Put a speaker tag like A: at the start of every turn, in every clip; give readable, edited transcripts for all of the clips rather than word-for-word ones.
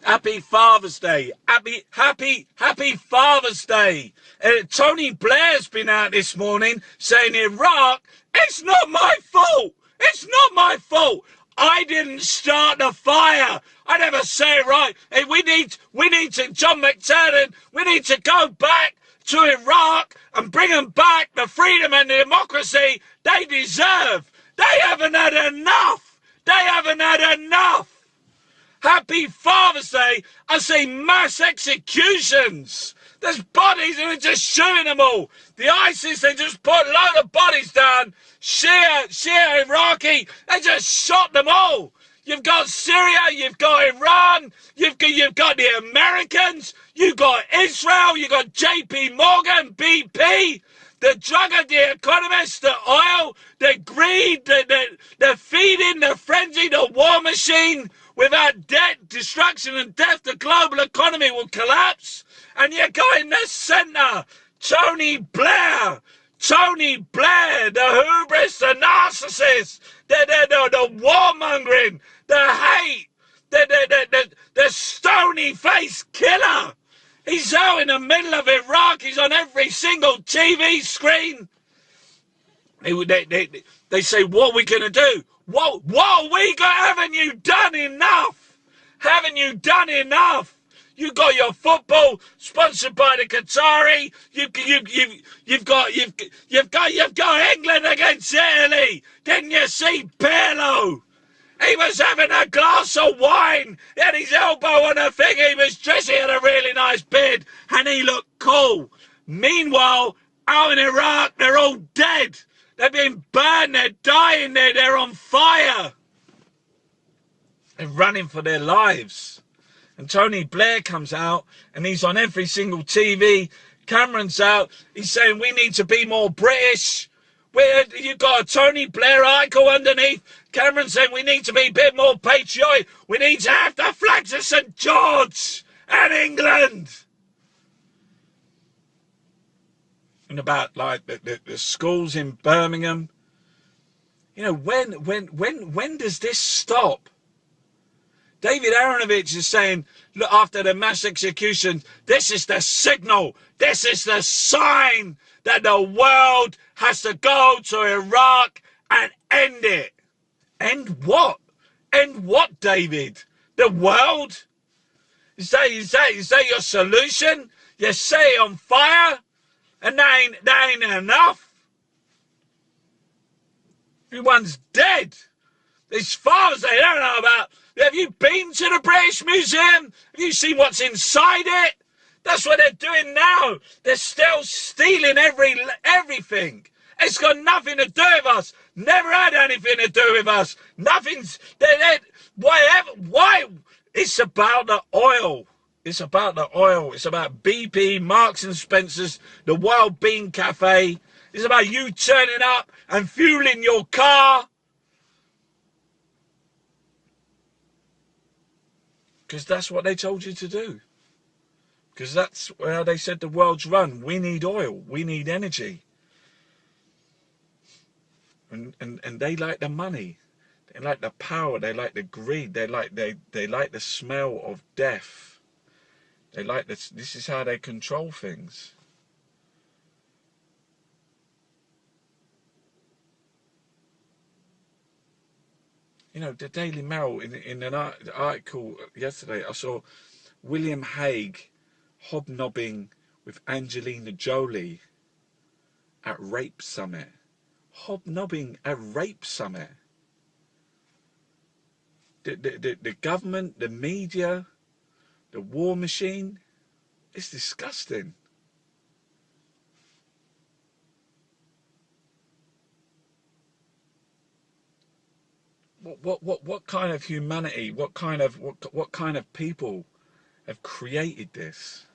A: Happy Father's Day. Happy Father's Day. Tony Blair's been out this morning saying Iraq, it's not my fault. It's not my fault. I didn't start the fire. I never say it right. Hey, we need to, John McTernan, we need to go back to Iraq and bring them back the freedom and the democracy they deserve. They haven't had enough. They haven't had enough. Happy Father's Day. I see mass executions. There's bodies and we're just shooting them all. The ISIS, they just put a load of bodies down. Shia, Iraqi, they just shot them all. You've got Syria, you've got Iran, you've got the Americans, you've got Israel, you've got JP Morgan, BP, the drug of the economists, the oil, the greed, the feeding, the frenzy, the war machine. Without debt, destruction and death, the global economy will collapse. And you got in the centre, Tony Blair, the hubris, the narcissist, the warmongering, the hate, the stony-faced killer. He's out in the middle of Iraq. He's on every single TV screen. They say, what are we going to do? What are we going? Haven't you done enough? Haven't you done enough? You got your football sponsored by the Qatari. You've got England against Italy. Didn't you see Pirlo? He was having a glass of wine. He had his elbow on a thing. He was dressing in a really nice beard, and he looked cool. Meanwhile, out in Iraq, they're all dead. They've been burned. They're dying. They're on fire. They're running for their lives. And Tony Blair comes out, and he's on every single TV. Cameron's out. He's saying we need to be more British. You've got a Tony Blair article underneath. Cameron saying we need to be a bit more patriotic. We need to have the flags of St. George and England. And about like the schools in Birmingham. You know, when does this stop? David Aronovich is saying, look, after the mass execution, this is the signal, this is the sign that the world has to go to Iraq and end it. End what? End what, David? The world? Is that your solution? You set it on fire? And that ain't enough? Everyone's dead. These fathers they don't know about. Have you been to the British Museum? Have you seen what's inside it? That's what they're doing now. They're still stealing everything. It's got nothing to do with us. Never had anything to do with us. Nothing's... Why? It's about the oil. It's about the oil. It's about BP, Marks and Spencer's, the Wild Bean Cafe. It's about you turning up and fueling your car. Because that's what they told you to do. Because that's how they said the world's run. We need oil. We need energy. And they like the money. They like the power. They like the greed. They like the smell of death. They like this. This is how they control things. You know, the Daily Mail, in an article yesterday, I saw William Hague hobnobbing with Angelina Jolie at Rape Summit. Hobnobbing at Rape Summit. The government, the media, the war machine, it's disgusting. What kind of humanity, what kind of people have created this?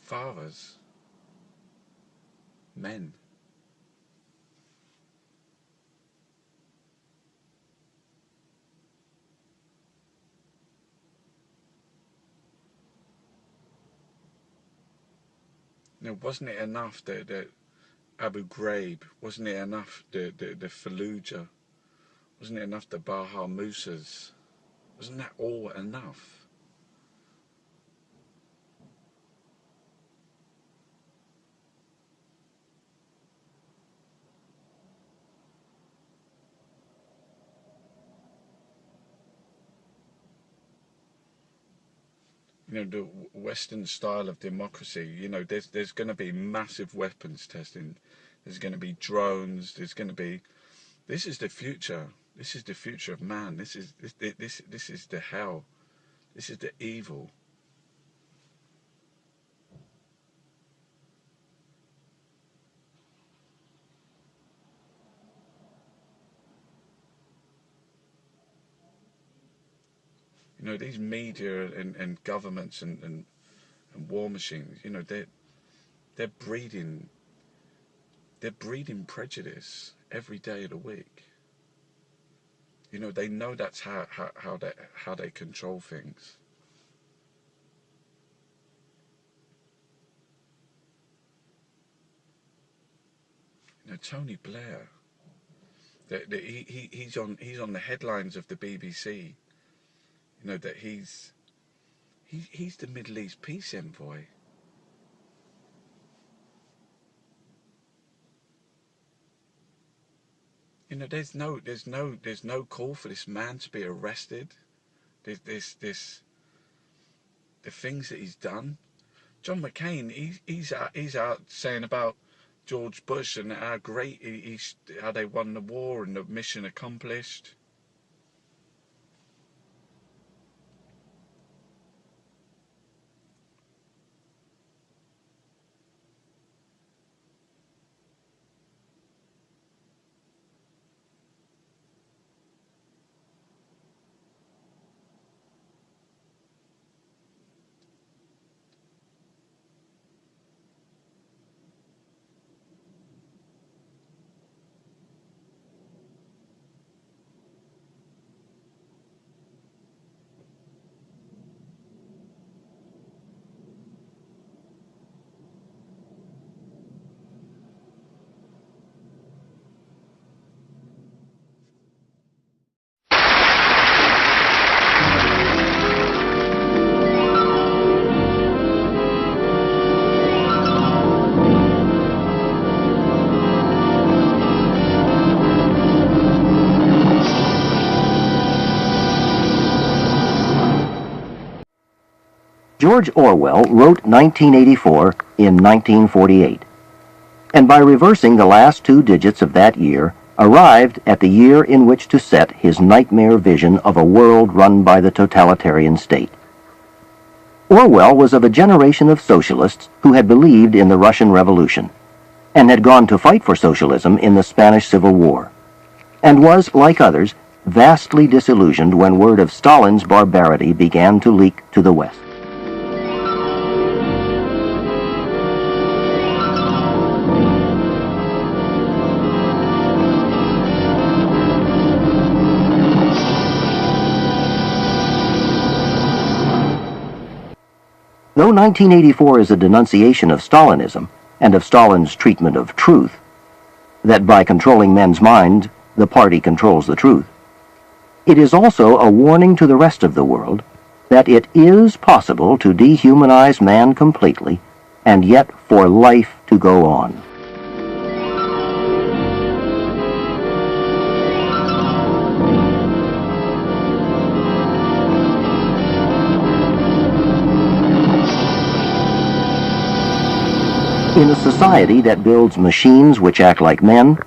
A: Fathers, men. Wasn't it enough that Abu Ghraib? Wasn't it enough the Fallujah? Wasn't it enough the Baha Musas? Wasn't that all enough? The Western style of democracy, there's going to be massive weapons testing. There's going to be drones. There's going to be. This is the future. This is the future of man. This is the hell. This is the evil. These media and governments and war machines, they're breeding prejudice every day of the week. They know that's how they control things. Tony Blair, he's on the headlines of the BBC. That he's the Middle East peace envoy. There's no call for this man to be arrested. The things that he's done. John McCain, he's out saying about George Bush and how great how they won the war and the mission accomplished.
B: George Orwell wrote 1984 in 1948, and by reversing the last 2 digits of that year, arrived at the year in which to set his nightmare vision of a world run by the totalitarian state. Orwell was of a generation of socialists who had believed in the Russian Revolution, and had gone to fight for socialism in the Spanish Civil War, and was, like others, vastly disillusioned when word of Stalin's barbarity began to leak to the West. Though 1984 is a denunciation of Stalinism and of Stalin's treatment of truth, that by controlling men's minds, the party controls the truth, it is also a warning to the rest of the world that it is possible to dehumanize man completely and yet for life to go on. In a society that builds machines which act like men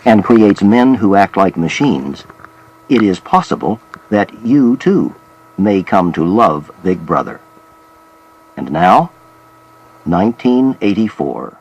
B: and creates men who act like machines, it is possible that you, too, may come to love Big Brother. And now, 1984.